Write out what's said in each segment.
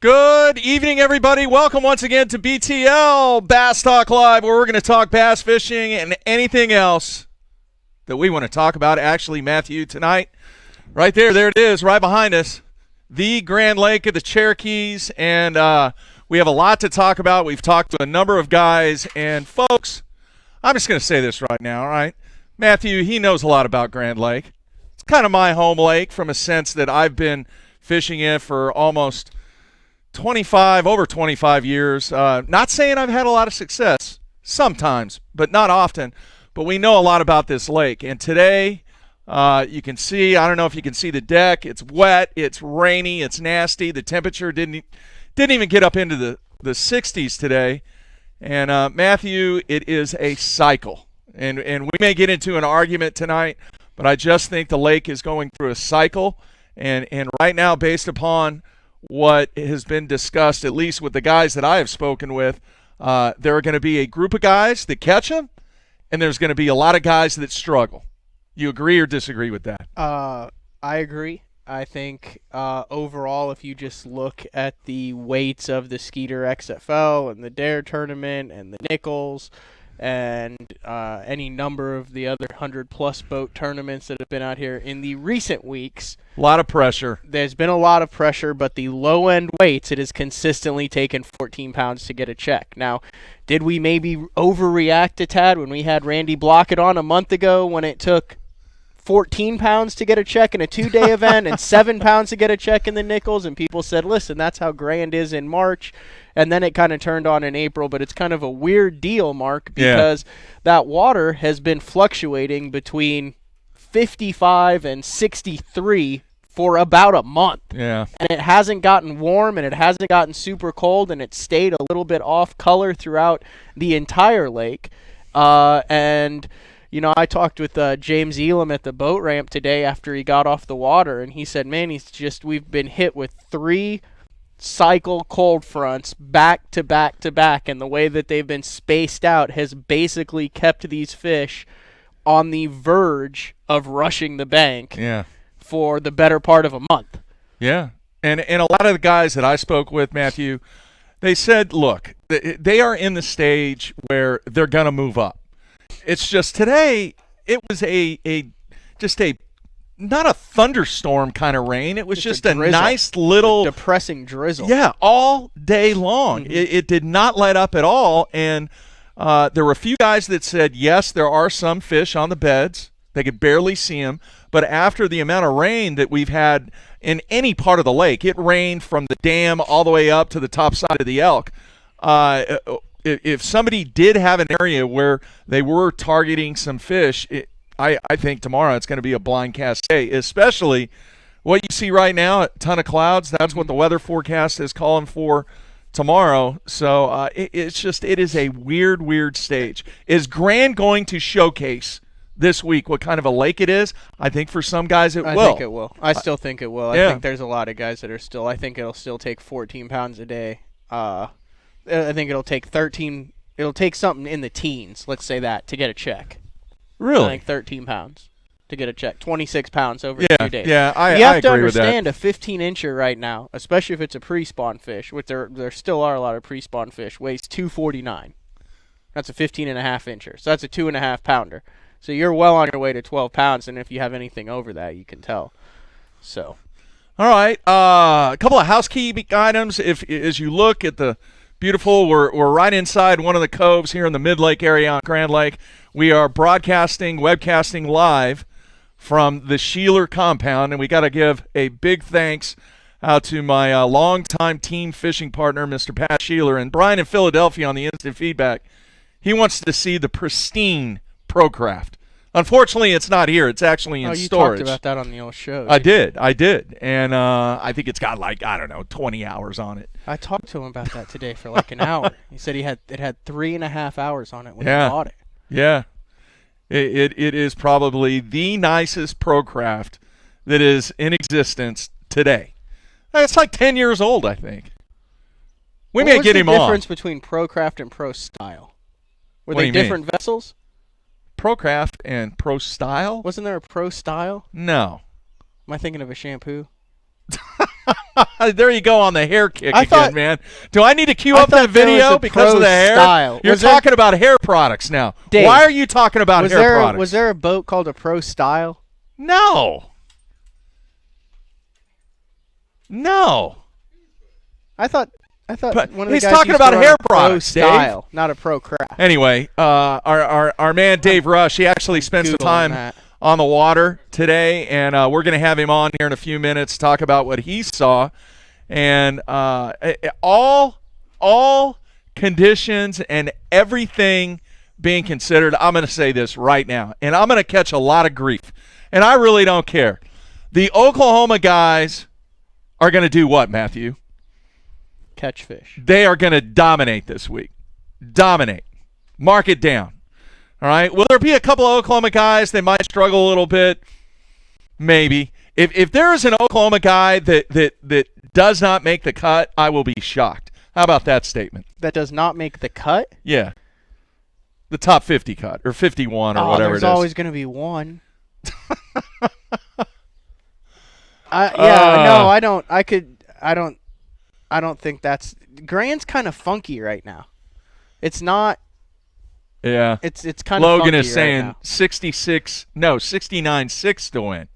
Good evening, everybody. Welcome once again to BTL Bass Talk Live, where we're going to talk bass fishing and anything else that we want to talk about. Actually, Matthew, tonight, right there it is, right behind us, the Grand Lake of the Cherokees, and we have a lot to talk about. We've talked to a number of guys, and folks, I'm just going to say this right now, all right? Matthew, he knows a lot about Grand Lake. It's kind of my home lake from a sense that I've been fishing it for almost over 25 years. Not saying I've had a lot of success, sometimes, but not often. But we know a lot about this lake. And today, you can see, I don't know if you can see the deck. It's wet, it's rainy, it's nasty. The temperature didn't even get up into the 60s today. And Matthew, it is a cycle. And we may get into an argument tonight, but I just think the lake is going through a cycle. And right now, based upon what has been discussed, at least with the guys that I have spoken with, there are going to be a group of guys that catch them, and there's going to be a lot of guys that struggle. You agree or disagree with that? I agree. I think overall, if you just look at the weights of the Skeeter XFL and the Dare tournament and the Nichols and any number of the other 100-plus boat tournaments that have been out here in the recent weeks, a lot of pressure. There's been a lot of pressure, but the low-end weights, it has consistently taken 14 pounds to get a check. Now, did we maybe overreact a tad when we had Randy Blockett on a month ago when it took 14 pounds to get a check in a two-day event and 7 pounds to get a check in the Nichols? And people said, listen, that's how Grand is in March. And then it kind of turned on in April, but it's kind of a weird deal, Mark, because that water has been fluctuating between 55 and 63 for about a month. Yeah. And it hasn't gotten warm and it hasn't gotten super cold, and it stayed a little bit off color throughout the entire lake. And you know, I talked with James Elam at the boat ramp today after he got off the water, and he said, man, we've been hit with 3 cycle cold fronts back to back to back, and the way that they've been spaced out has basically kept these fish on the verge of rushing the bank for the better part of a month. Yeah. And a lot of the guys that I spoke with, Matthew, they said, look, they are in the stage where they're going to move up. It's just today, it was not a thunderstorm kind of rain. It was just a nice little depressing drizzle. Yeah, all day long. Mm-hmm. It did not let up at all. And there were a few guys that said, yes, there are some fish on the beds. They could barely see them. But after the amount of rain that we've had in any part of the lake, it rained from the dam all the way up to the top side of the Elk. If somebody did have an area where they were targeting some fish, I think tomorrow it's going to be a blind cast day, especially what you see right now, a ton of clouds. That's what the weather forecast is calling for tomorrow. So it is a weird stage. Is Grand going to showcase this week what kind of a lake it is? I think for some guys it will. I think it will. I still think it will. Yeah. I think there's a lot of guys that are still – I think it'll still take 14 pounds a day. I think it'll take 13 – it'll take something in the teens, let's say that, to get a check. Really? I think 13 pounds to get a check. 26 pounds over 2 days. Yeah, I agree with that. You have to understand a 15-incher right now, especially if it's a pre-spawn fish, which there still are a lot of pre-spawn fish, weighs 249. That's a 15.5-incher. So that's a 2.5-pounder. So you're well on your way to 12 pounds, and if you have anything over that, you can tell. So. All right. A couple of housekeeping items. As you look at the beautiful, we're right inside one of the coves here in the Mid-Lake area on Grand Lake. We are webcasting live from the Sheeler compound, and we got to give a big thanks out to my longtime team fishing partner, Mr. Pat Sheeler, and Brian in Philadelphia on the instant feedback. He wants to see the pristine Procraft. Unfortunately, it's not here. It's actually in storage. You talked about that on the old show. I did. And I think it's got 20 hours on it. I talked to him about that today for like an hour. He said it had 3.5 hours on it when he bought it. Yeah. It is probably the nicest Procraft that is in existence today. It's like 10 years old, I think. We may get him on. What's the difference between Procraft and Pro Style? Were they different vessels? Procraft and Pro Style? Wasn't there a Pro Style? No. Am I thinking of a shampoo? There you go on the hair kick I again, thought- man. Do I need to cue I up that thought there was video a because of pro the hair? style. You're Was there- talking about hair products now. Dave, Why are you talking about hair products? Was there a boat called a Pro Style? No. I thought But one of the he's guys talking used about to run hair a Pro products, Dave. Style, not a Pro Craft. Anyway, our man Dave Rush, he actually spent some Googling time that. on the water today, and we're going to have him on here in a few minutes to talk about what he saw. And all conditions and everything being considered, I'm going to say this right now, and I'm going to catch a lot of grief, and I really don't care. The Oklahoma guys are going to do what, Matthew? Catch fish. They are going to dominate this week. Dominate. Mark it down. All right? Will there be a couple of Oklahoma guys that might struggle a little bit? Maybe. If there is an Oklahoma guy that does not make the cut, I will be shocked. How about that statement? That does not make the cut? Yeah. The top 50 cut, or 51, or whatever it is. There's always going to be one. I don't think that's Grand's kind of funky right now. It's not. Yeah. It's kind of. Logan funky is saying right 69-6 to win.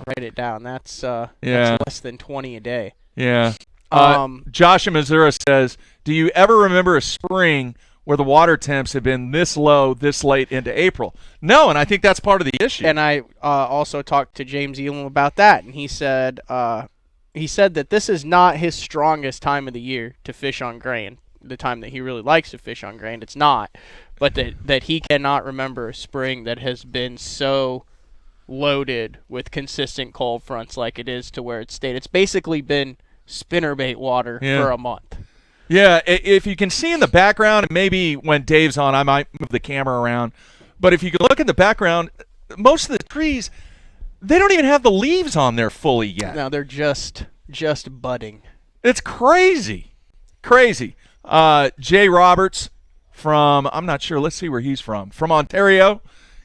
Write it down. That's Yeah. that's less than 20 a day. Yeah. Josh in Missouri says, do you ever remember a spring where the water temps have been this low this late into April? No, and I think that's part of the issue. And I also talked to James Elam about that, and he said that this is not his strongest time of the year to fish on Grand. The time that he really likes to fish on Grand, it's not. But that he cannot remember a spring that has been so loaded with consistent cold fronts like it is to where it's stayed. It's basically been spinnerbait water for a month. Yeah, if you can see in the background, and maybe when Dave's on, I might move the camera around. But if you can look in the background, most of the trees, they don't even have the leaves on there fully yet. No, they're just budding. It's crazy. Crazy. Jay Roberts from, I'm not sure, let's see where he's from Ontario,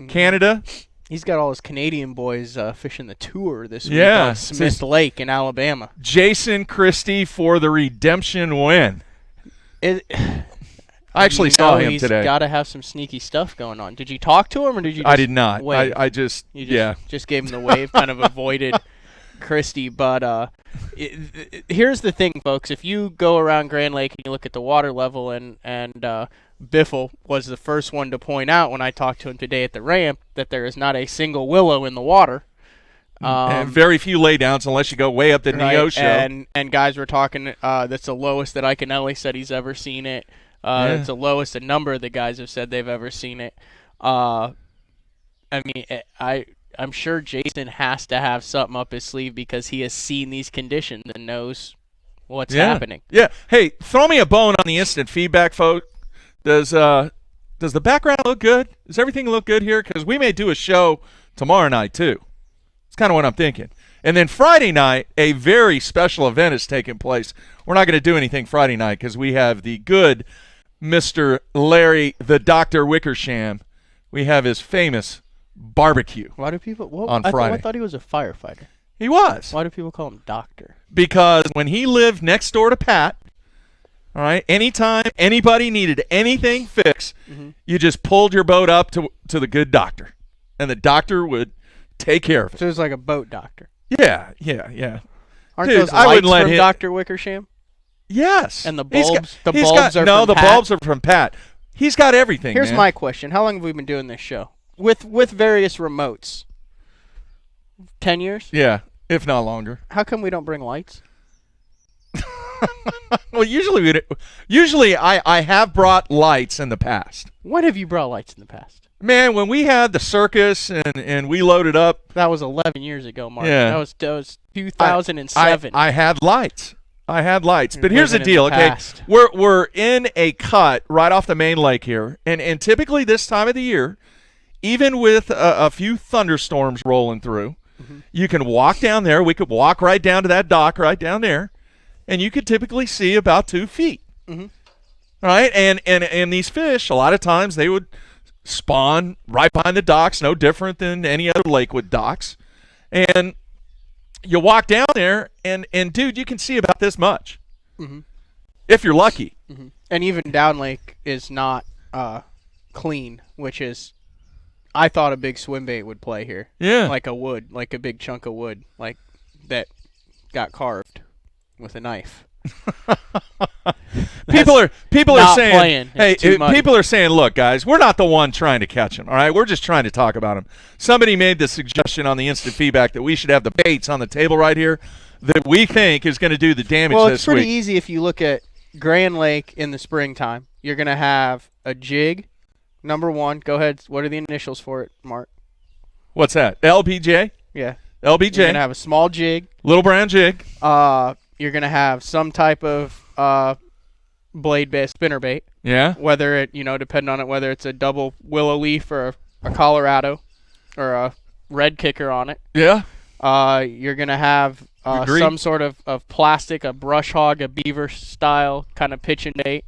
Canada. He's got all his Canadian boys fishing the tour this week Yeah. on Smith Lake in Alabama. Jason Christie for the redemption win. I actually saw him today. He's got to have some sneaky stuff going on. Did you talk to him, or did you? I did not. Wave? I just just gave him the wave, kind of avoided Christie. But here's the thing, folks. If you go around Grand Lake and you look at the water level, and Biffle was the first one to point out when I talked to him today at the ramp that there is not a single willow in the water. And very few laydowns unless you go way up the Neo show. And guys were talking, that's the lowest that Iaconelli said he's ever seen it. It's the lowest a number of the guys have said they've ever seen it. I'm sure Jason has to have something up his sleeve because he has seen these conditions and knows what's happening. Yeah. Hey, throw me a bone on the instant feedback, folks. Does the background look good? Does everything look good here? Because we may do a show tomorrow night, too. It's kind of what I'm thinking. And then Friday night, a very special event is taking place. We're not going to do anything Friday night because we have the good Mr. Larry the Dr. Wickersham. We have his famous barbecue. Why do people on Friday? I thought he was a firefighter. He was. Why do people call him doctor? Because when he lived next door to Pat, all right, anytime anybody needed anything fixed, you just pulled your boat up to the good doctor, and the doctor would take care of it. So it was like a boat doctor. Yeah. Aren't Dude, those I lights wouldn't let from him- Dr. Wickersham? Yes. And the He's bulbs? got- The he's bulbs got, are no, from the Pat? bulbs are from Pat. He's got everything. Here's man. my question: how long have we been doing this show with various remotes? 10 years? Yeah, if not longer. How come we don't bring lights? Well, usually I have brought lights in the past. When have you brought lights in the past? Man, when we had the circus and we loaded up, That was 11 years ago, Mark. Yeah. That was 2007. I had lights. But You're here's the living in deal, the okay? past. We're in a cut right off the main lake here, and typically this time of the year, even with a few thunderstorms rolling through, you can walk down there. We could walk right down to that dock right down there, and you could typically see about 2 feet. All right, and these fish, a lot of times they would spawn right behind the docks, no different than any other lake with docks. And you walk down there, and dude, you can see about this much. Mm-hmm. If you're lucky. Mm-hmm. And even Down Lake is not clean, which is, I thought a big swim bait would play here. Yeah. Like a big chunk of wood, like that got carved with a knife. People are saying, playing. hey, It's too muddy. people are saying, look, guys, we're not the one trying to catch them, all right? We're just trying to talk about them. Somebody made the suggestion on the instant feedback that we should have the baits on the table right here that we think is going to do the damage Well, this it's pretty week. easy if you look at Grand Lake in the springtime. You're going to have a jig, number one. Go ahead. What are the initials for it, Mark? What's that? LBJ? Yeah. LBJ. You're going to have a small jig. Little brown jig. You're going to have some type of blade bait, spinner bait. Yeah. Whether it, depending on it, whether it's a double willow leaf or a Colorado or a red kicker on it. Yeah. You're going to have some sort of plastic, a brush hog, a beaver style kind of pitch and bait.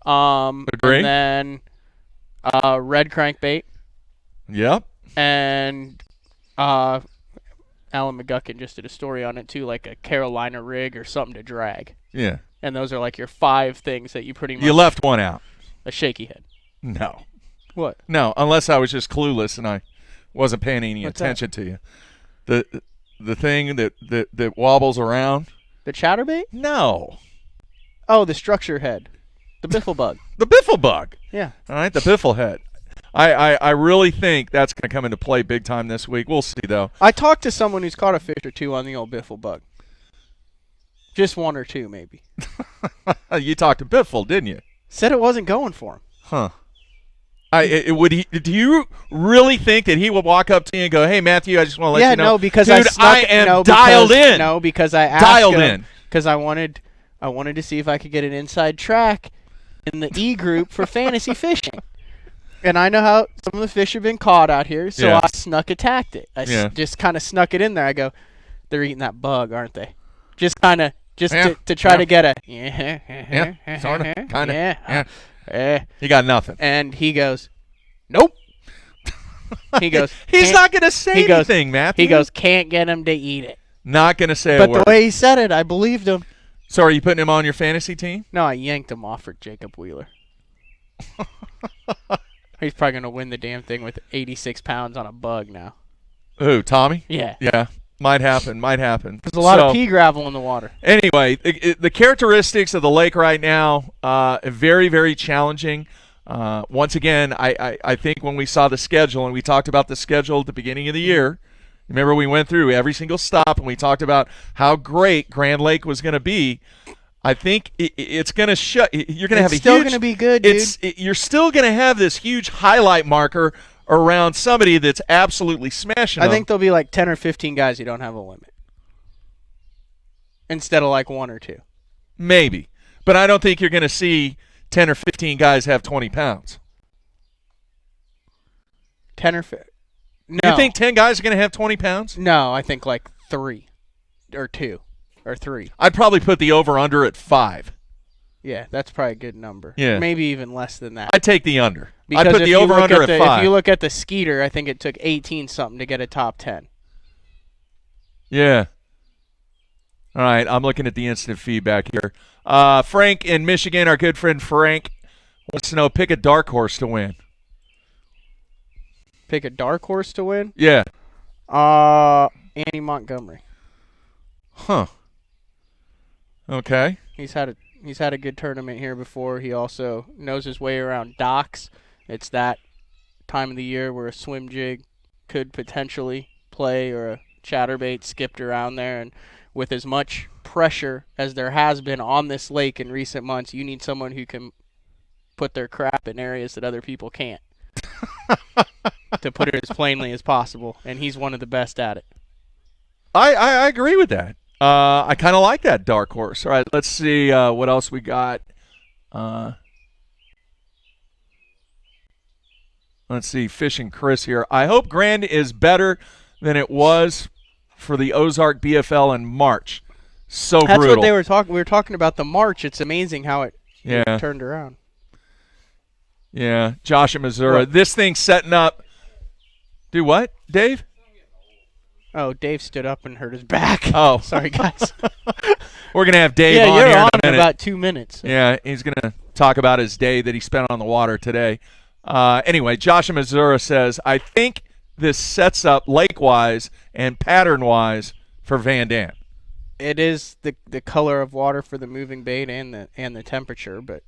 Agree. And then red crankbait. Yep. And Alan McGuckin just did a story on it too, like a Carolina rig or something to drag. Yeah. And those are like your 5 things that you pretty much... You left one out. A shaky head. No. What? No, unless I was just clueless and I wasn't paying any What's attention to you. The thing that wobbles around. The chatterbait? No. Oh, the structure head. The biffle bug. The biffle bug. Yeah. All right, the biffle head. I really think that's going to come into play big time this week. We'll see, though. I talked to someone who's caught a fish or two on the old biffle bug. Just 1 or 2, maybe. You talked to Biffle, didn't you? Said it wasn't going for him. Huh. Do you really think that he would walk up to you and go, "Hey, Matthew, I just want to let you know." No, because dude, I am dialed in. No, because I asked dialed him, in because I wanted to see if I could get an inside track in the E group for fantasy fishing. And I know how some of the fish have been caught out here, so Yeah. I snuck attacked it. I just kind of snuck it in there. I go, they're eating that bug, aren't they? Just kind of, to try to get a sort of, kind of, yeah. You got nothing. And he goes, nope. He goes, he's not going to say anything, Matthew. He goes, can't get him to eat it. Not going to say but a word. the way he said it, I believed him. So are you putting him on your fantasy team? No, I yanked him off for Jacob Wheeler. He's probably going to win the damn thing with 86 pounds on a bug now. Who, Tommy? Yeah. Yeah, might happen. There's a lot of pea gravel in the water. Anyway, the characteristics of the lake right now, very, very challenging. Once again, I think when we saw the schedule, and we talked about the schedule at the beginning of the year, remember we went through every single stop, and we talked about how great Grand Lake was going to be. I think it's going to shut. You're going to have a huge. It's still going to be good, dude. You're still going to have this huge highlight marker around somebody that's absolutely smashing. I think there'll be like 10 or 15 guys who don't have a limit, instead of like 1 or 2. Maybe, but I don't think you're going to see 10 or 15 guys have 20 pounds. 10 or 15. No. You think 10 guys are going to have 20 pounds? No, I think like 3 or 2 or 3. I'd probably put the over-under at 5. Yeah, that's probably a good number. Yeah. Maybe even less than that. I'd take the under. Because I'd put the over-under at 5. If you look at the Skeeter, I think it took 18-something to get a top 10. Yeah. All right, I'm looking at the instant feedback here. Frank in Michigan, our good friend Frank, wants to know, pick a dark horse to win. Pick a dark horse to win? Yeah. Andy Montgomery. Huh. Okay. He's had a good tournament here before. He also knows his way around docks. It's that time of the year where a swim jig could potentially play, or a chatterbait skipped around there. And with as much pressure as there has been on this lake in recent months, you need someone who can put their crap in areas that other people can't. To put it as plainly as possible, and he's one of the best at it. I agree with that. I kind of like that dark horse. All right, let's see what else we got. Let's see, Fishing Chris here. I hope Grand is better than it was for the Ozark BFL in March. So That's brutal. what they were talking. We were talking about the March. It's amazing how it turned around. Yeah, Josh in Missouri. This thing's setting up. Do what, Dave? Oh, Dave stood up and hurt his back. Oh. Sorry, guys. We're going to have Dave on you're here on in a minute. about 2 minutes. Yeah, he's going to talk about his day that he spent on the water today. Anyway, Josh in Missouri says, I think this sets up lake-wise and pattern-wise for Van Dam. It is the color of water for the moving bait and the temperature, but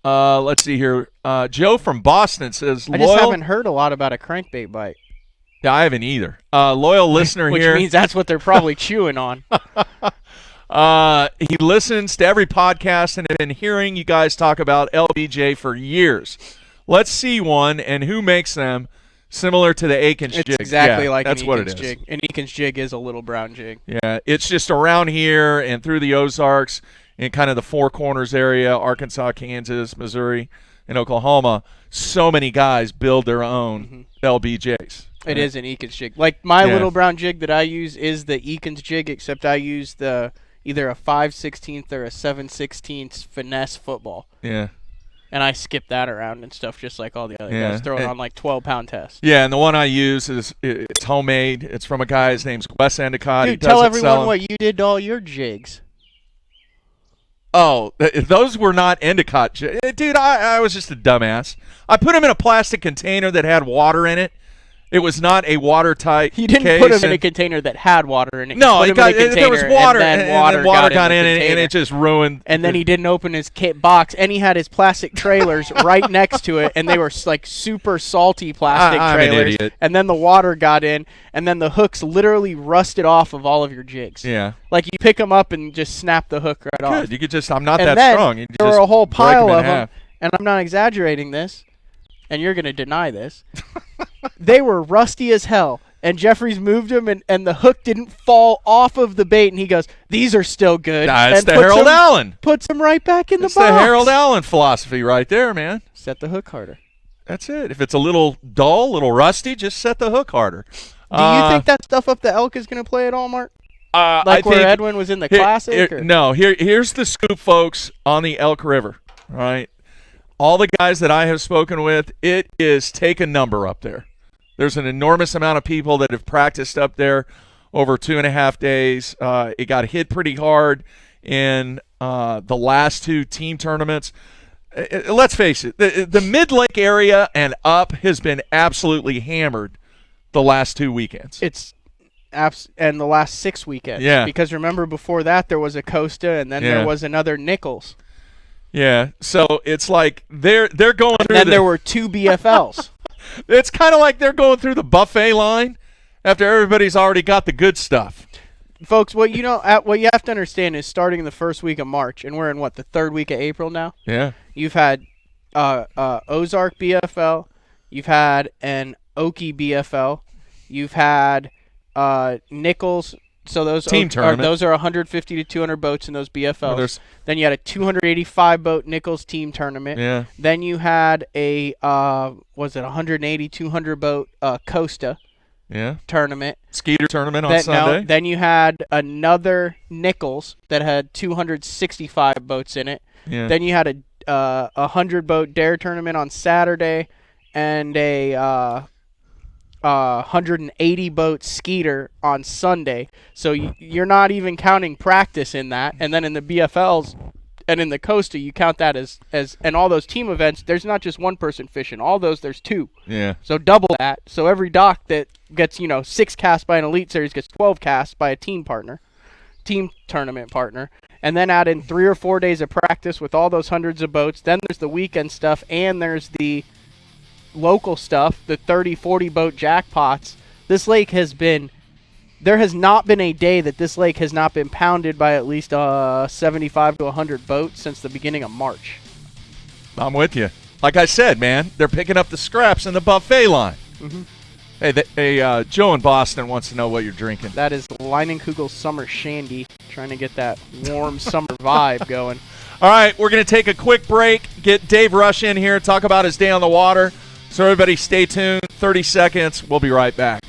let's see here. Joe from Boston says, I just haven't heard a lot about a crankbait bite. Yeah, I haven't either. Loyal listener Which here. means that's what they're probably chewing on. He listens to every podcast and has been hearing you guys talk about LBJ for years. Let's see one and who makes them similar to the Aikens jig. It's exactly like that's an what it Eakins is. jig. An Eakins jig is a little brown jig. Yeah, it's just around here and through the Ozarks and kind of the Four Corners area, Arkansas, Kansas, Missouri, and Oklahoma. So many guys build their own LBJs. It is an Eakins jig. Like my little brown jig that I use is the Eakins jig, except I use either a 5/16 or a 7/16 finesse football. Yeah. And I skip that around and stuff just like all the other guys, throwing on like 12-pound tests. Yeah, and the one I use it's homemade. It's from a guy. His name's Wes Endicott. Dude, tell everyone what you did to all your jigs. Oh, those were not Endicott jigs. Dude, I was just a dumbass. I put them in a plastic container that had water in it. It was not a watertight You didn't case put them in a container that had water in it. No, you put 'em in a there was container, water, and then water got in it, the and it just ruined. And then he didn't open his box, and he had his plastic trailers right next to it, and they were like super salty plastic trailers. I'm an idiot. And then the water got in, and then the hooks literally rusted off of all of your jigs. Yeah. Like you pick them up and just snap the hook right off. Good. You could just. I'm not And that then strong. You there just were a whole break pile in of them, half. and I'm not exaggerating this, and you're going to deny this. They were rusty as hell. And Jeffries moved him, and the hook didn't fall off of the bait. And he goes, "These are still good." It's and the Harold Allen. Puts them right back in It's the box. the Harold Allen philosophy right there, man. Set the hook harder. That's it. If it's a little dull, a little rusty, just set the hook harder. Do you think that stuff up the elk is going to play at all, Mark? I Like where think Edwin was in the Classic? Or? No, here's the scoop, folks, on the Elk River. All right, all the guys that I have spoken with, it is take a number up there. There's an enormous amount of people that have practiced up there over 2.5 days. It got hit pretty hard in the last two team tournaments. Let's face it, the Mid-Lake area and up has been absolutely hammered the last 2 weekends. And the last 6 weekends. Yeah. Because remember, before that, there was a Costa, and then there was another Nichols. Yeah, so it's like they're going through. And then there were 2 BFLs. It's kind of like they're going through the buffet line after everybody's already got the good stuff. Folks, what you have to understand is starting in the first week of March, and we're in the third week of April now. Yeah. You've had Ozark BFL, you've had an Okie BFL, you've had Nichols. So those team tournament. Those are 150 to 200 boats in those BFLs. Well, then you had a 285 boat Nichols team tournament. Yeah. Then you had a 180 200 boat Costa. Yeah. Tournament. Skeeter tournament on Sunday. No, then you had another Nichols that had 265 boats in it. Yeah. Then you had a 100 boat dare tournament on Saturday, and a 180 boat Skeeter on Sunday. So you're not even counting practice in that. And then in the BFLs and in the Costa, you count that as and all those team events. There's not just one person fishing. All those, there's 2. Yeah. So double that. So every dock that gets 6 casts by an Elite Series gets 12 casts by a team tournament partner. And then add in 3 or 4 days of practice with all those hundreds of boats. Then there's the weekend stuff, and there's the local stuff, the 30, 40 boat jackpots. This lake there has not been a day that this lake has not been pounded by at least 75 to 100 boats since the beginning of March. I'm with you. Like I said, man, they're picking up the scraps in the buffet line. Mm-hmm. Hey, Joe in Boston wants to know what you're drinking. That is Leinenkugel's Summer Shandy, trying to get that warm summer vibe going. All right, we're going to take a quick break, get Dave Rush in here, talk about his day on the water. So everybody stay tuned. 30 seconds. We'll be right back.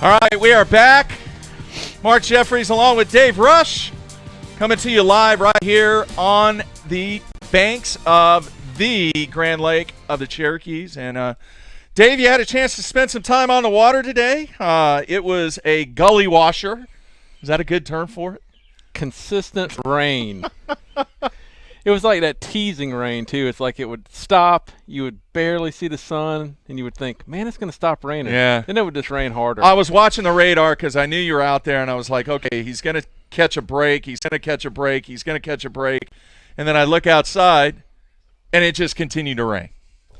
All right, we are back. Mark Jeffries along with Dave Rush coming to you live right here on the banks of the Grand Lake of the Cherokees. And Dave, you had a chance to spend some time on the water today. It was a gully washer. Is that a good term for it? Consistent rain. It was like that teasing rain, too. It's like it would stop, you would barely see the sun, and you would think, man, it's going to stop raining. Yeah. Then it would just rain harder. I was watching the radar because I knew you were out there, and I was like, okay, he's going to catch a break. He's going to catch a break. He's going to catch a break. And then I look outside, and it just continued to rain.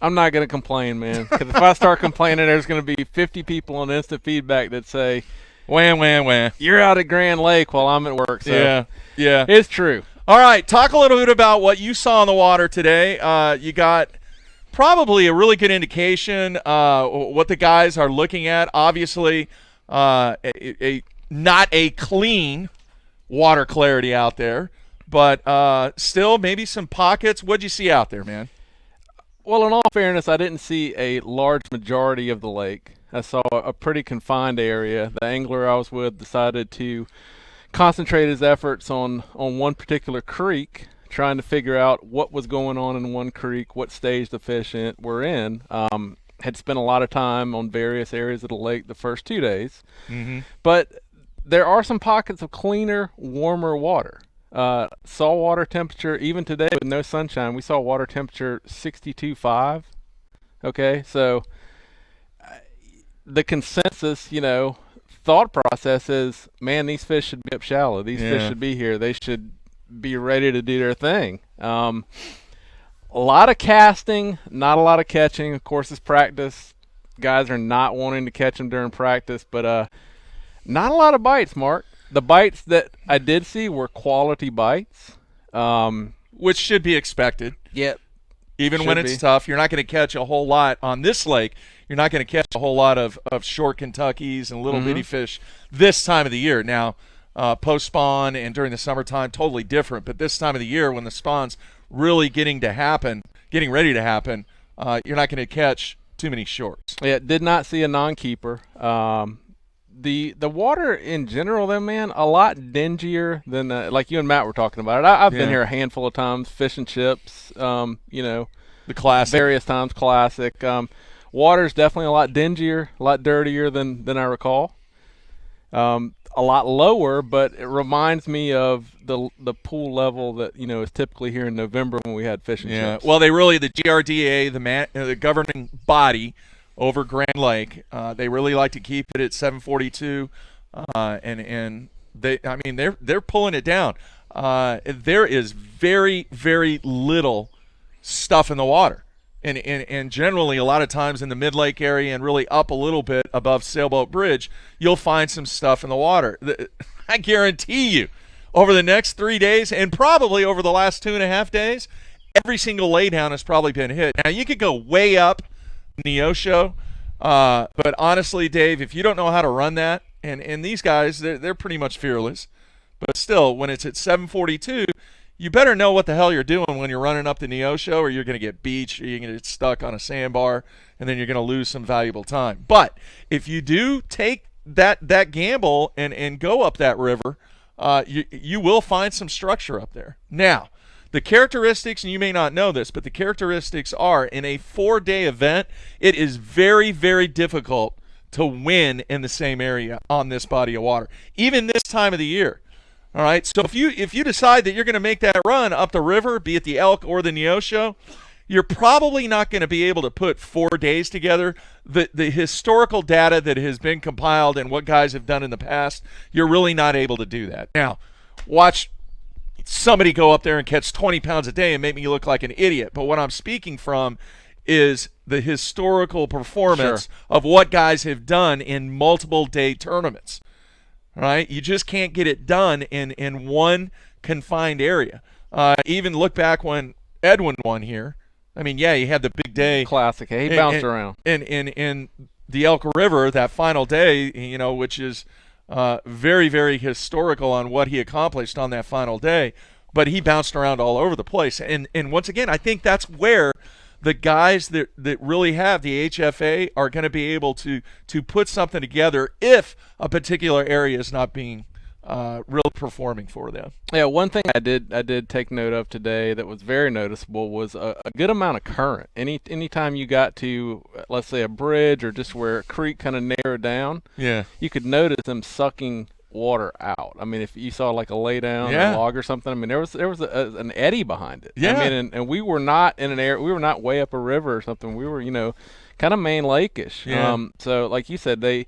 I'm not going to complain, man, because if I start complaining, there's going to be 50 people on instant feedback that say, wham, wham, wham. You're out at Grand Lake while I'm at work. So Yeah. It's true. All right, talk a little bit about what you saw on the water today. You got probably a really good indication what the guys are looking at. Obviously, not a clean water clarity out there, but still maybe some pockets. What'd you see out there, man? Well, in all fairness, I didn't see a large majority of the lake. I saw a pretty confined area. The angler I was with decided to concentrate his efforts on one particular creek, trying to figure out what was going on in one creek, what stage the fish were in. Had spent a lot of time on various areas of the lake the first 2 days. Mm-hmm. But there are some pockets of cleaner, warmer water. Saw water temperature, even today with no sunshine, we saw water temperature 62.5. Okay, so the consensus, thought process is, man, these fish should be up shallow. These fish should be here. They should be ready to do their thing. A lot of casting, not a lot of catching. Of course, it's practice. Guys are not wanting to catch them during practice, but not a lot of bites, Mark. The bites that I did see were quality bites. Which should be expected. Yep. Even when it's tough, you're not going to catch a whole lot on this lake. You're not going to catch a whole lot of short Kentuckys and little bitty fish this time of the year. Now, post-spawn and during the summertime, totally different. But this time of the year when the spawn's really getting ready to happen, you're not going to catch too many shorts. Yeah, did not see a non-keeper. The water in general, then, man, a lot dingier than like you and Matt were talking about it. I've been here a handful of times, fish and chips, the classic. Various times, classic. Water's definitely a lot dingier, a lot dirtier than I recall. A lot lower, but it reminds me of the pool level that is typically here in November when we had fish and chips. Well, the GRDA, the governing body over Grand Lake, they really like to keep it at 742, and they're pulling it down. There is very, very little stuff in the water. And generally, a lot of times in the mid-lake area and really up a little bit above Sailboat Bridge, you'll find some stuff in the water. I guarantee you, over the next 3 days and probably over the last 2.5 days, every single laydown has probably been hit. Now, you could go way up Neosho, but honestly, Dave, if you don't know how to run that, and these guys, they're pretty much fearless, but still, when it's at 742, you better know what the hell you're doing when you're running up the Neosho, or you're going to get beached, or you're going to get stuck on a sandbar, and then you're going to lose some valuable time. But if you do take that gamble and go up that river, you will find some structure up there. Now, the characteristics, and you may not know this, but the characteristics are, in a 4-day event, it is very, very difficult to win in the same area on this body of water, even this time of the year. All right, so if you decide that you're going to make that run up the river, be it the Elk or the Neosho, you're probably not going to be able to put 4 days together. The historical data that has been compiled and what guys have done in the past, you're really not able to do that. Now, watch somebody go up there and catch 20 pounds a day and make me look like an idiot. But what I'm speaking from is the historical performance of what guys have done in multiple day tournaments. Right? You just can't get it done in one confined area. Even look back when Edwin won here. I mean, yeah, he had the big day. Classic. He bounced around. In the Elk River, that final day, which is very, very historical on what he accomplished on that final day. But he bounced around all over the place. And once again, I think that's where the guys that really have the HFA are going to be able to put something together if a particular area is not being really performing for them. Yeah, one thing I did take note of today that was very noticeable was a good amount of current. Anytime you got to, let's say, a bridge or just where a creek kind of narrowed down, Yeah. you could notice them sucking water out. I mean, if you saw like a lay down or a log or something, I mean, there was an eddy behind it. Yeah. I mean, and we were not in an area, we were not way up a river or something. We were, kind of main lake-ish. Yeah. So like you said, they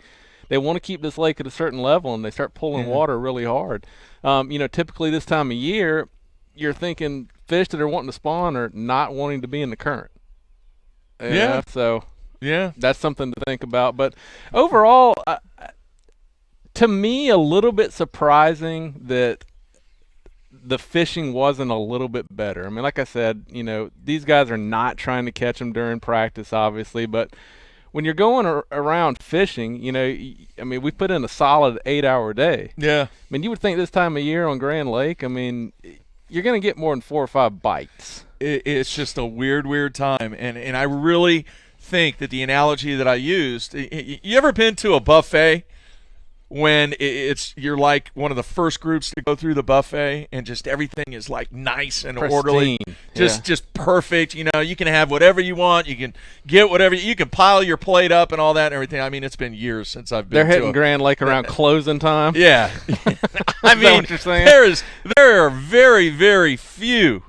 want to keep this lake at a certain level, and they start pulling water really hard. Typically this time of year, you're thinking fish that are wanting to spawn are not wanting to be in the current. So that's something to think about. But overall, to me, a little bit surprising that the fishing wasn't a little bit better. I mean, like I said, these guys are not trying to catch them during practice, obviously, but when you're going around fishing, I mean, we put in a solid 8-hour day. Yeah. I mean, you would think this time of year on Grand Lake, I mean, you're going to get more than 4 or 5 bites. It's just a weird time. And I really think that the analogy that I used, you ever been to a buffet when you're like one of the first groups to go through the buffet and just everything is like nice and orderly, just perfect. You can have whatever you want, you can get whatever, you can pile your plate up and all that and everything. I mean, it's been years since I've been. They're hitting Grand Lake around closing time. Yeah. I mean, what you're saying? there are very, very few,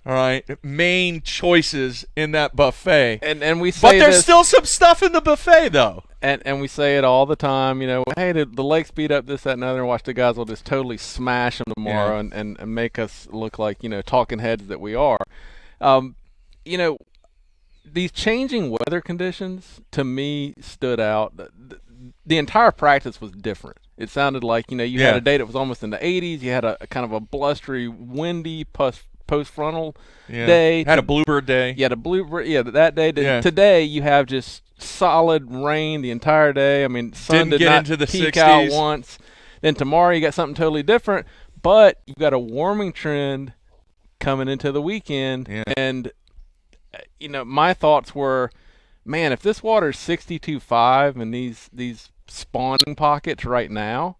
all right, main choices in that buffet. And we say but there's still some stuff in the buffet though. And we say it all the time, hey, the lake's beat up, this, that, and other, and watch the guys will just totally smash them tomorrow and make us look like, talking heads that we are. These changing weather conditions, to me, stood out. The entire practice was different. It sounded like, you had a day that was almost in the 80s. You had a kind of a blustery, windy post-frontal day. Had a bluebird day. You had a bluebird, that day. Today, you have just solid rain the entire day. I mean, sun did get not into the peak 60s. out once. Then tomorrow you got something totally different, but you've got a warming trend coming into the weekend. Yeah. And my thoughts were, man, if this water is 62.5 in these spawning pockets right now,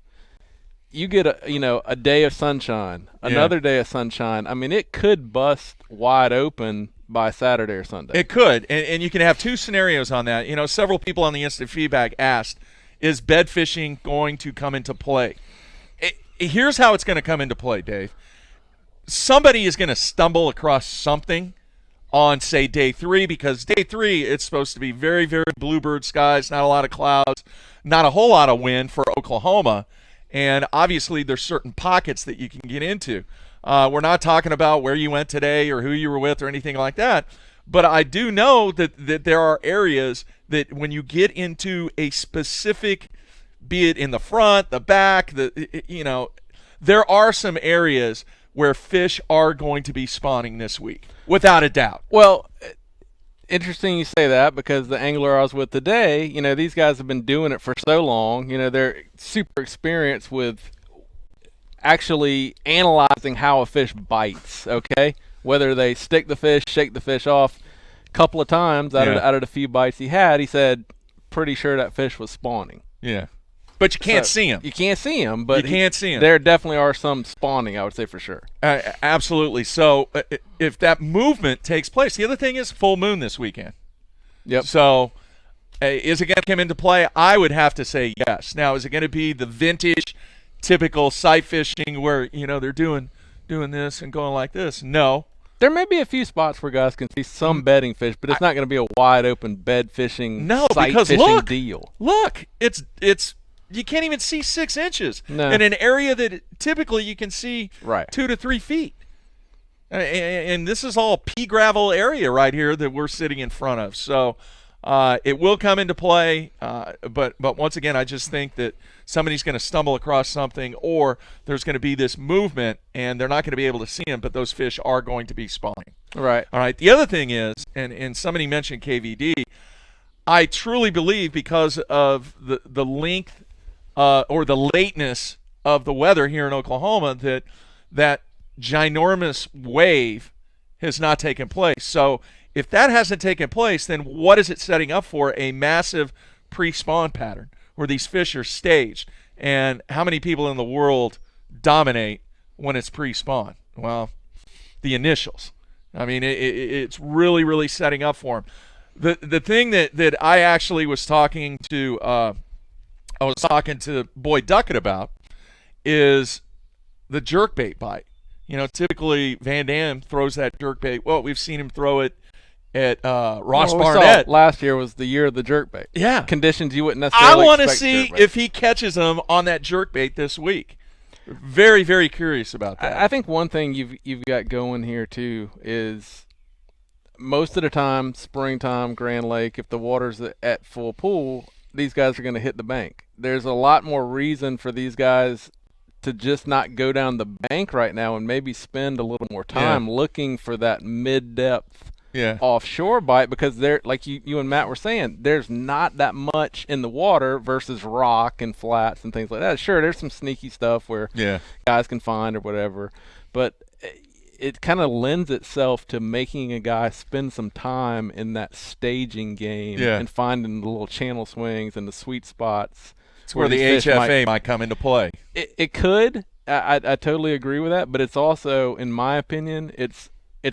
you get a day of sunshine, another day of sunshine. I mean, it could bust wide open by Saturday or Sunday. It could, and you can have two scenarios on that. Several people on the instant feedback asked, is bed fishing going to come into play? Here's how it's going to come into play, Dave. Somebody is going to stumble across something on, say, day 3, because day 3, it's supposed to be very, very bluebird skies, not a lot of clouds, not a whole lot of wind for Oklahoma, and obviously there's certain pockets that you can get into. We're not talking about where you went today or who you were with or anything like that, but I do know that there are areas that when you get into a specific, be it in the front, the back, there are some areas where fish are going to be spawning this week, without a doubt. Well, interesting you say that, because the angler I was with today, these guys have been doing it for so long. They're super experienced with actually analyzing how a fish bites, okay? Whether they stick the fish, shake the fish off. A couple of times out of the few bites he had, he said, pretty sure that fish was spawning. Yeah. But you can't see them. You can't see them, but you can't see them. There definitely are some spawning, I would say, for sure. Absolutely. So if that movement takes place, the other thing is full moon this weekend. Yep. So is it going to come into play? I would have to say yes. Now, is it going to be the vintage, typical sight fishing where, they're doing this and going like this? No. There may be a few spots where guys can see some bedding fish, but it's not going to be a wide open bed fishing, sight fishing deal. Look, it's you can't even see 6 inches in an area that typically you can see 2 to 3 feet. And this is all pea gravel area right here that we're sitting in front of. So it will come into play, but once again, I just think that somebody's going to stumble across something, or there's going to be this movement, and they're not going to be able to see them, but those fish are going to be spawning. Right. All right. The other thing is, and somebody mentioned KVD, I truly believe because of the length or the lateness of the weather here in Oklahoma that ginormous wave has not taken place. So If that hasn't taken place, then what is it setting up for? A massive pre-spawn pattern where these fish are staged. And how many people in the world dominate when it's pre-spawn? Well, the initials. I mean, it's really, really setting up for them. The thing that I actually was talking to Boyd Duckett about is the jerkbait bite. Typically Van Dam throws that jerkbait. Well, we've seen him throw it at Ross Barnett. Last year was the year of the jerkbait. Yeah. Conditions you wouldn't necessarily I want to expect see jerkbait. if he catches them on that jerkbait this week. Very, very curious about that. I think one thing you've got going here too is most of the time, springtime, Grand Lake, if the water's at full pool, these guys are going to hit the bank. There's a lot more reason for these guys to just not go down the bank right now and maybe spend a little more time looking for that mid-depth offshore bite, because there, like you and Matt were saying, there's not that much in the water versus rock and flats and things like that. Sure, there's some sneaky stuff where guys can find or whatever, but it kind of lends itself to making a guy spend some time in that staging game and finding the little channel swings and the sweet spots. It's where the HFA might come into play. It could. I totally agree with that, but it's also, in my opinion, it's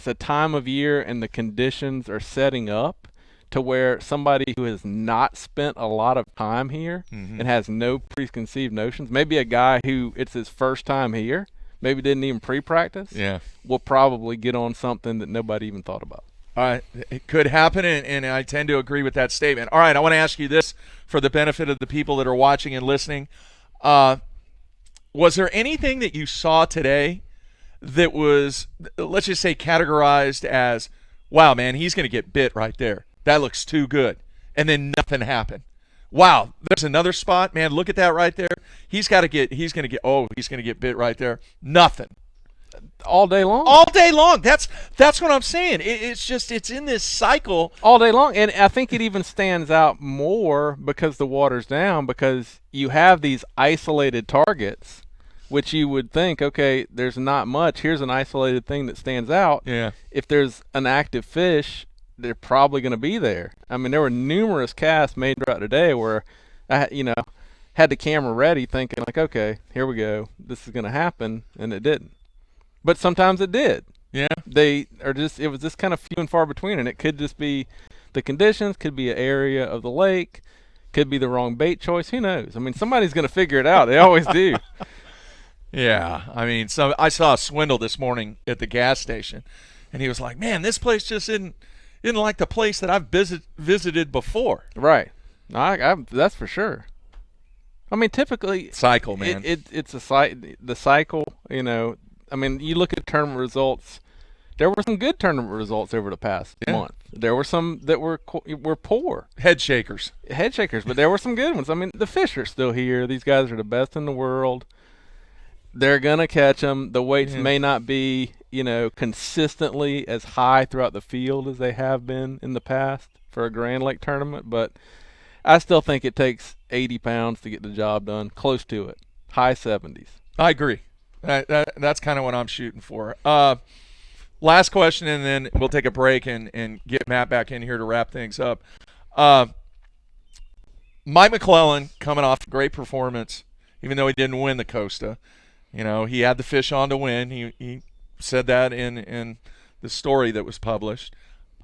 a time of year and the conditions are setting up to where somebody who has not spent a lot of time here and has no preconceived notions, maybe a guy who it's his first time here, maybe didn't even pre-practice, will probably get on something that nobody even thought about. All right, it could happen, and I tend to agree with that statement. All right, I want to ask you this for the benefit of the people that are watching and listening. Was there anything that you saw today that was, let's just say, categorized as, wow, man, he's going to get bit right there. That looks too good. And then nothing happened. Wow, there's another spot, man, look at that right there. He's going to get bit right there. Nothing. All day long. All day long. That's what I'm saying. It's in this cycle. All day long. And I think it even stands out more because the water's down, because you have these isolated targets, which you would think, okay, there's not much. Here's an isolated thing that stands out. Yeah. If there's an active fish, they're probably going to be there. I mean, there were numerous casts made throughout the day where I, had the camera ready thinking like, okay, here we go. This is going to happen, and it didn't. But sometimes it did. Yeah. It was just kind of few and far between, and it could just be the conditions, could be an area of the lake, could be the wrong bait choice. Who knows? I mean, somebody's going to figure it out. They always do. Yeah. I mean, I saw a swindle this morning at the gas station, and he was like, man, this place just isn't like the place that I've visited before. Right. That's for sure. I mean, typically cycle, man. It's the cycle, I mean, you look at tournament results. There were some good tournament results over the past month. There were some that were poor. Head shakers, but there were some good ones. I mean, the fish are still here. These guys are the best in the world. They're going to catch them. The weights may not be, consistently as high throughout the field as they have been in the past for a Grand Lake tournament, but I still think it takes 80 pounds to get the job done, close to it, high 70s. I agree. That's kind of what I'm shooting for. Last question, and then we'll take a break and get Matt back in here to wrap things up. Mike McClellan coming off a great performance, even though he didn't win the Costa. He had the fish on to win. He said that in the story that was published.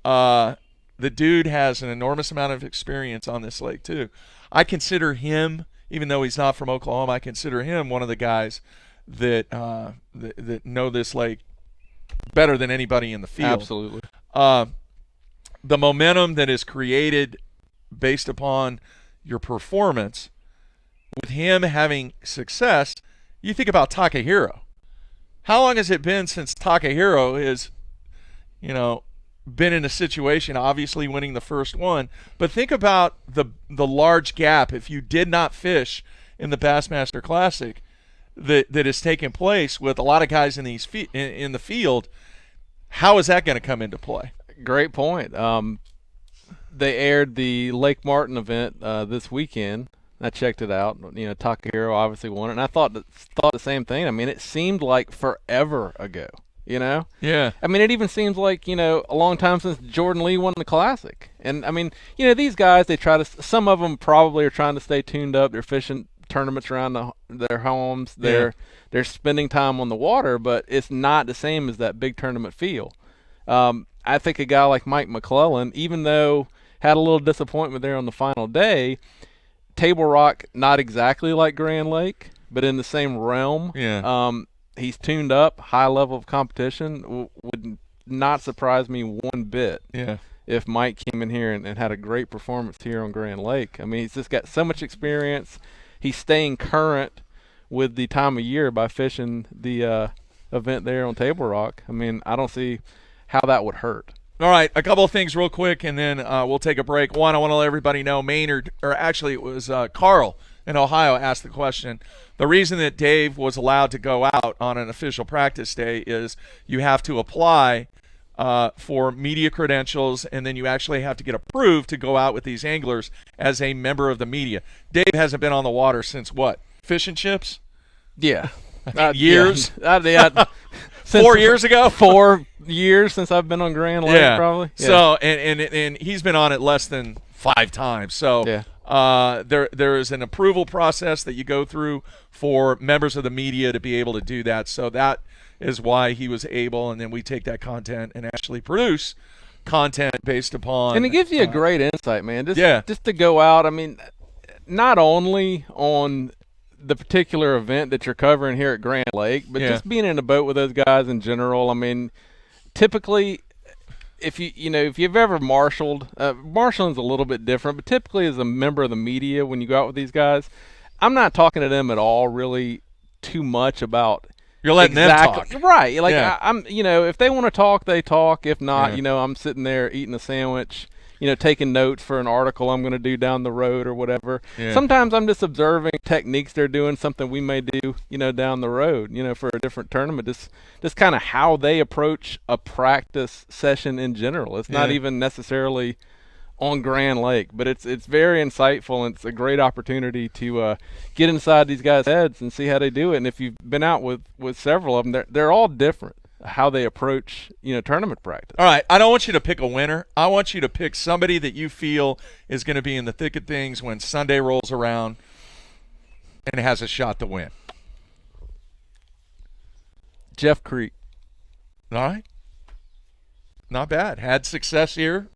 The dude has an enormous amount of experience on this lake, too. I consider him, even though he's not from Oklahoma, I consider him one of the guys that know this lake better than anybody in the field. Absolutely. The momentum that is created based upon your performance, with him having success, you think about Takahiro. How long has it been since Takahiro has, been in a situation, obviously winning the first one, but think about the large gap if you did not fish in the Bassmaster Classic that has taken place with a lot of guys in the field. How is that going to come into play? Great point. They aired the Lake Martin event this weekend. I checked it out. Takahiro obviously won it, and I thought the same thing. I mean, it seemed like forever ago. You know? Yeah. I mean, it even seems like, a long time since Jordan Lee won the Classic. And, I mean, these guys, some of them probably are trying to stay tuned up. They're fishing tournaments around their homes. They're spending time on the water, but it's not the same as that big tournament feel. I think a guy like Mike McClellan, even though had a little disappointment there on the final day, Table Rock, not exactly like Grand Lake, but in the same realm. Yeah. He's tuned up, high level of competition. Would not surprise me one bit if Mike came in here and had a great performance here on Grand Lake. I mean, he's just got so much experience. He's staying current with the time of year by fishing the event there on Table Rock. I mean, I don't see how that would hurt. All right, a couple of things real quick, and then we'll take a break. One, I want to let everybody know Maynard, or actually it was Carl in Ohio asked the question. The reason that Dave was allowed to go out on an official practice day is you have to apply for media credentials, and then you actually have to get approved to go out with these anglers as a member of the media. Dave hasn't been on the water since what? Fish and chips? Yeah. Years? Yeah. 4 years ago? 4 years since I've been on Grand Lake, probably. Yeah. So, and he's been on it less than 5 times. So there is an approval process that you go through for members of the media to be able to do that. So that is why he was able, and then we take that content and actually produce content based upon. And it gives you a great insight, man. Just to go out, I mean, not only on the particular event that you're covering here at Grand Lake, but just being in a boat with those guys in general. I mean, typically, if you've ever marshaled, marshalling's a little bit different, but typically as a member of the media, when you go out with these guys, I'm not talking to them at all really too much about. You're letting them talk. Right. Like I'm if they want to talk, they talk. If not, I'm sitting there eating a sandwich, taking notes for an article I'm going to do down the road or whatever. Yeah. Sometimes I'm just observing techniques they're doing, something we may do, down the road, for a different tournament. Just kind of how they approach a practice session in general. It's not even necessarily on Grand Lake, but it's very insightful, and it's a great opportunity to get inside these guys' heads and see how they do it. And if you've been out with several of them, they're all different how they approach tournament practice. All right, I don't want you to pick a winner. I want you to pick somebody that you feel is going to be in the thick of things when Sunday rolls around and has a shot to win. Jeff Creek. All right. Not bad. Had success here,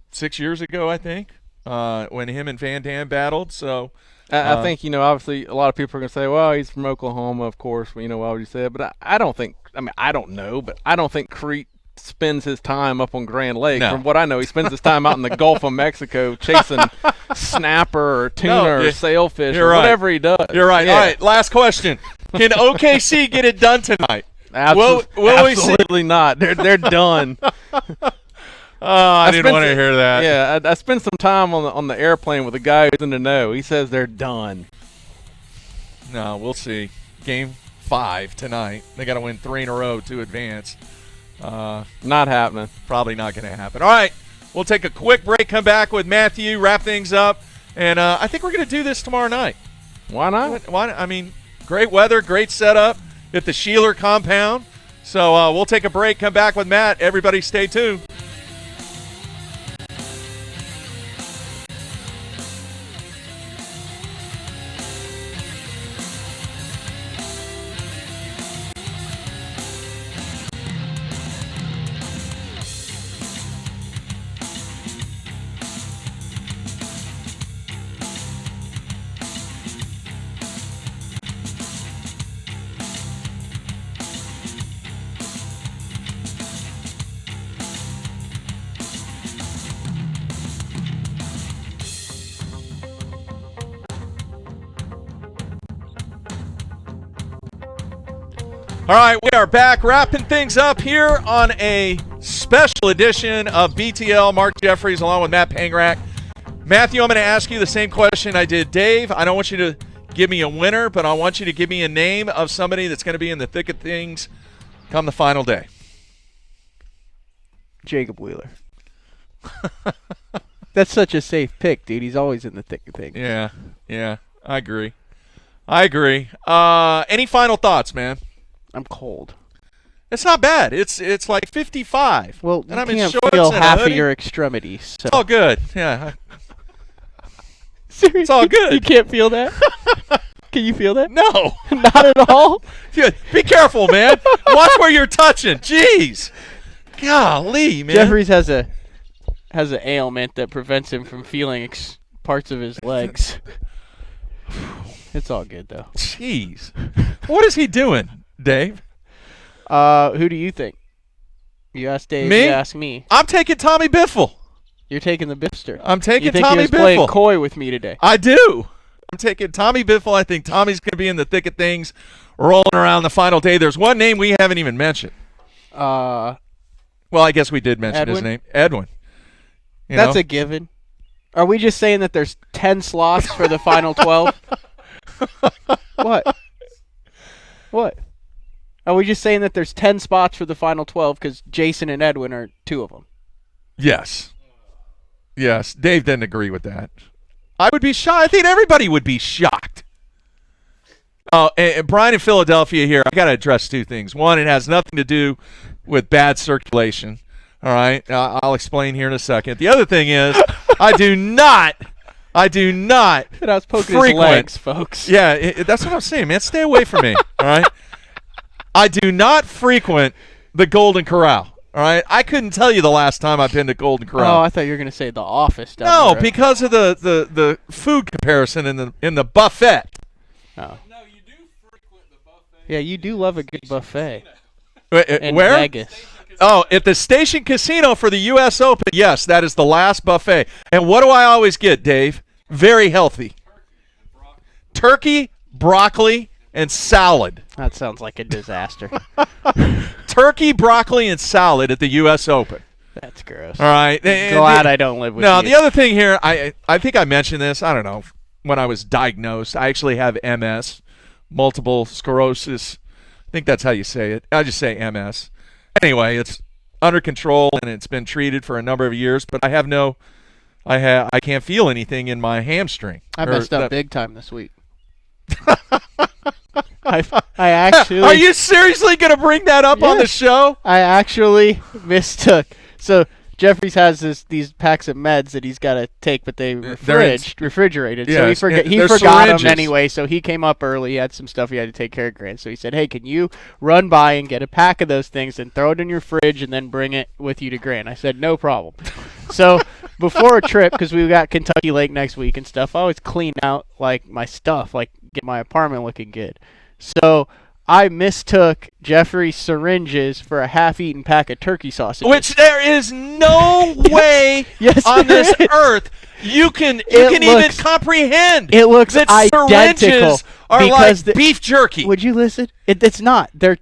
6 years ago, I think, when him and Van Dam battled. So I think, obviously a lot of people are going to say, well, he's from Oklahoma, of course. Why would you say it? But I don't think – I don't know, but I don't think Creek spends his time up on Grand Lake. No. From what I know, he spends his time out in the Gulf of Mexico chasing snapper or tuna or sailfish or whatever he does. You're right. Yeah. All right, last question. Can OKC get it done tonight? Absolutely not. They're done. I didn't want to hear that. Yeah, I spent some time on the airplane with a guy who's in the know. He says they're done. No, we'll see. Game 5 tonight. They got to win 3 in a row to advance. Not happening. Probably not going to happen. All right, we'll take a quick break, come back with Matthew, wrap things up, and I think we're going to do this tomorrow night. Why not? I mean, great weather, great setup at the Sheeler compound. So we'll take a break, come back with Matt. Everybody stay tuned. All right, we are back wrapping things up here on a special edition of BTL. Mark Jeffries along with Matt Pangrak. Matthew, I'm going to ask you the same question I did Dave. I don't want you to give me a winner, but I want you to give me a name of somebody that's going to be in the thick of things come the final day. Jacob Wheeler. That's such a safe pick, dude. He's always in the thick of things. Yeah, I agree. Any final thoughts, man? I'm cold. It's not bad. It's like 55. Well, and I'm you in can't shorts feel and a half of hoodie. your extremities. So. Oh, good. Yeah. Seriously? It's all good. You can't feel that? Can you feel that? No. Not at all? Dude, be careful, man. Watch where you're touching. Jeez. Golly, man. Jeffries has an ailment that prevents him from feeling parts of his legs. It's all good, though. Jeez. What is he doing, Dave? Who do you think? You ask Dave, Me? you ask me. I'm taking Tommy Biffle. You're taking the Biffster. I'm taking you think Tommy he was playing Biffle. coy with me today? I do. I'm taking Tommy Biffle. I think Tommy's going to be in the thick of things rolling around the final day. There's one name we haven't even mentioned. Well, I guess we did mention his Edwin? name. Edwin. That's a given. Are we just saying that there's 10 slots for the final 12? What? What? Are we just saying that there's 10 spots for the final 12 because Jason and Edwin are 2 of them? Yes. Yes. Dave didn't agree with that. I would be shocked. I think everybody would be shocked. Oh, and Brian in Philadelphia here, I got to address 2 things. One, it has nothing to do with bad circulation. All right? I'll explain here in a second. The other thing is, I do not And I was poking his frequent legs, folks. Yeah, that's what I'm saying, man. Stay away from me, all right? I do not frequent the Golden Corral, all right? I couldn't tell you the last time I've been to Golden Corral. Oh, I thought you were going to say the office. Down No, the road. because of the food comparison in the buffet. Oh. No, you do frequent the buffet. Yeah, you do love a good buffet. In Where? Vegas. Oh, at the Station Casino for the U.S. Open. Yes, that is the last buffet. And what do I always get, Dave? Very healthy. Turkey, broccoli, and salad. That sounds like a disaster. Turkey, broccoli, and salad at the U.S. Open. That's gross. All right. Glad I don't live with you. No, the other thing here, I think I mentioned this, I don't know, when I was diagnosed. I actually have MS, multiple sclerosis. I think that's how you say it. I just say MS. Anyway, it's under control, and it's been treated for a number of years, but I can't feel anything in my hamstring. I messed up big time this week. I actually. Are you seriously going to bring that up on the Yes. show? I actually mistook. So Jeffries has these packs of meds that he's got to take, but they refrigerated. So Yes, he they're forgot syringes. them anyway. So he came up early. He had some stuff he had to take care of, Grant. So he said, "Hey, can you run by and get a pack of those things and throw it in your fridge and then bring it with you to Grant?" I said, "No problem." So before a trip, because we got Kentucky Lake next week and stuff, I always clean out like my stuff, like get my apartment looking good. So I mistook Jeffrey's syringes for a half-eaten pack of turkey sausages. Which there is no way Yes, on there this is. earth you can It even looks- comprehend It looks that identical. syringes are because like beef jerky. Would you listen? It's not. They're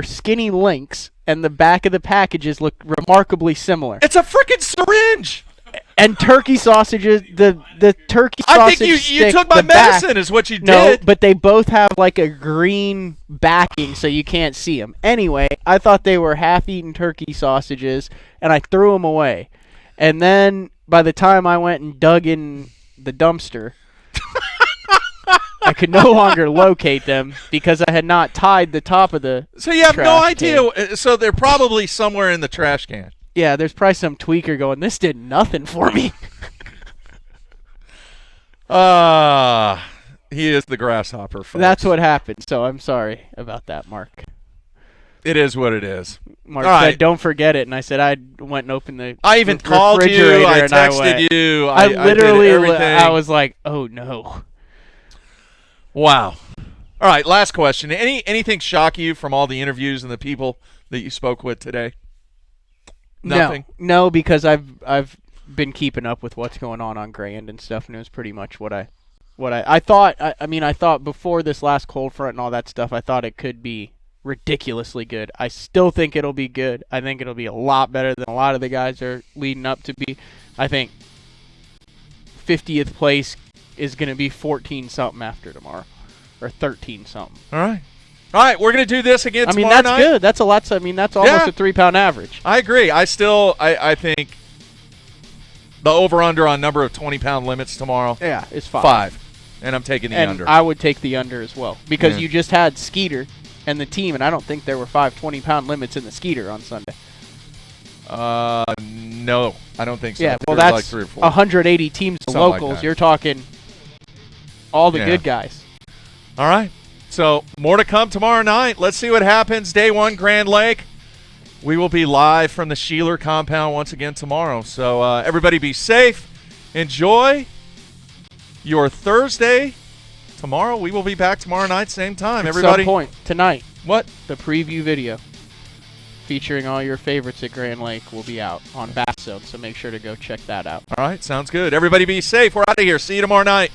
skinny links, and the back of the packages look remarkably similar. It's a freaking syringe. And turkey sausages, the turkey I sausage think you stick, took my the back- medicine is what you No, did. but they both have like a green backing, so you can't see them. Anyway, I thought they were half-eaten turkey sausages, and I threw them away. And then by the time I went and dug in the dumpster, I could no longer locate them because I had not tied the top of the So you have no trash idea. So they're probably somewhere in the trash can. Yeah, there's probably some tweaker going, "This did nothing for me." He is the grasshopper, folks. That's what happened, so I'm sorry about that, Mark. It is what it is. Mark All said, right. "Don't forget it," and I said I went and opened the I even called you. refrigerator I and I texted went. you. I did literally, everything. I was like, "Oh no." Wow. All right, last question. Anything shock you from all the interviews and the people that you spoke with today? Nothing. No, because I've been keeping up with what's going on Grand and stuff, and it was pretty much what I thought. I thought before this last cold front and all that stuff, I thought it could be ridiculously good. I still think it'll be good. I think it'll be a lot better than a lot of the guys are leading up to be. I think 50th place is going to be 14-something after tomorrow, or 13-something. All right, we're going to do this again tomorrow that's night. good. That's a lot. That's almost Yeah. a 3-pound average. I agree. I think the over-under on number of 20-pound limits tomorrow, Yeah, it's 5. 5. And I'm taking the And under. I would take the under as well because Yeah. you just had Skeeter and the team, and I don't think there were 5 20-pound limits in the Skeeter on Sunday. No, I don't think so. Yeah, well, There were that's 3 or 4. 180 teams of Something like locals. that. You're talking all the Yeah. good guys. All right. So more to come tomorrow night. Let's see what happens. Day 1, Grand Lake. We will be live from the Sheeler compound once again tomorrow. So everybody be safe. Enjoy your Thursday. Tomorrow we will be back tomorrow night, same time. Everybody. At some point tonight, What? the preview video featuring all your favorites at Grand Lake will be out on Bass Zone, so make sure to go check that out. All right. Sounds good. Everybody be safe. We're out of here. See you tomorrow night.